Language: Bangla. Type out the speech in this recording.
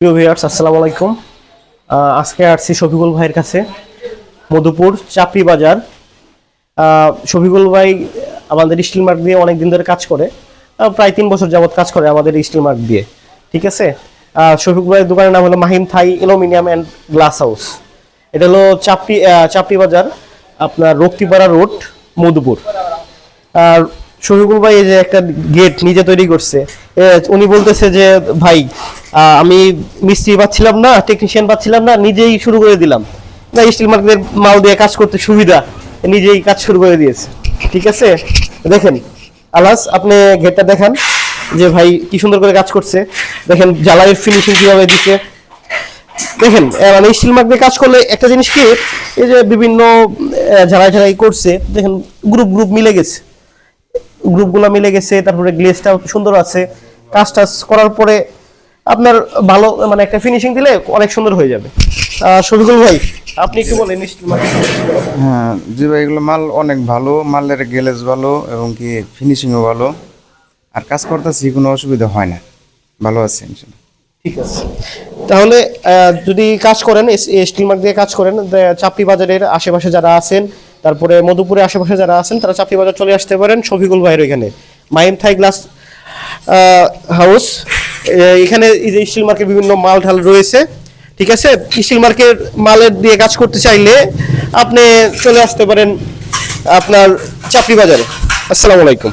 প্রিয় ভিউয়ার্স, আসসালামু আলাইকুম। আজকে আসছি শফিকুল ভাইয়ের কাছে, মধুপুর চাপড়ি বাজার। শফিকুল ভাই আমাদের স্টিল মার্ক দিয়ে অনেক দিন ধরে কাজ করে, প্রায় 3 বছর যাবত কাজ করে আমাদের স্টিল মার্ক দিয়ে। ঠিক আছে। শফিকুল ভাইয়ের দোকানের নাম হলো মাহিম থাই অ্যালুমিনিয়াম অ্যান্ড গ্লাস হাউস। এটা হলো চাপড়ি বাজার, আপনার রক্তিপাড়া রোড, মধুপুর। আর শফিকুল ভাই এই যে একটা গেট নিজে তৈরি করছে। উনি বলতেছে যে ভাই, আমি মিস্ত্রি পাচ্ছিলাম না, টেকনিশিয়ান পাচ্ছিলাম না, নিজেই শুরু করে দিলাম। না, স্টিল মার্কেটের মাল দিয়ে কাজ করতে সুবিধা, নিজেই কাজ শুরু করে দিয়েছে। ঠিক আছে, দেখেন আলাস, আপনি গেটটা দেখান যে ভাই কি সুন্দর করে কাজ করছে। দেখেন জ্বালাইয়ের ফিনিশিং কিভাবে দিচ্ছে। দেখেন মানে স্টিল মার্ক দিয়ে কাজ করলে একটা জিনিস কি, এই যে বিভিন্ন ঝালাই করছে, দেখেন গ্রুপ গ্রুপ মিলে গেছে, গ্রুপগুলো মিলে গেছে, তারপরে গ্লেজটাও সুন্দর আছে। কাজ টাজ করার পরে আপনার ভালো মানে একটা ফিনিশিং দিলে অনেক সুন্দর হয়ে যাবে। শফিকুল ভাই, আপনি কি বলেন? হ্যাঁ জি ভাই, এগুলো মাল অনেক ভালো, মালের গ্লেজ ভালো এবং কি ফিনিশিংও ভালো, আর কাজ করতেছি কোনো অসুবিধা হয় না, ভালো আছে ইনশাল্লাহ। ঠিক আছে, তাহলে যদি কাজ করেন, স্টিল মার্ক দিয়ে কাজ করেন, চাপড়ি বাজারের আশেপাশে যারা আছেন, তারপরে মধুপুরের আশেপাশে যারা আছেন, তারা চাপড়ি বাজার চলে আসতে পারেন শফিকুল ভাইয়ের এখানে, মাহিম থাই গ্লাস হাউস। এখানে এই যে স্টিল মার্কের বিভিন্ন মাল ঢাল রয়েছে। ঠিক আছে, স্টিল মার্কের মালের দিয়ে কাজ করতে চাইলে আপনি চলে আসতে পারেন আপনার চাপড়ি বাজারে। আসসালামু আলাইকুম।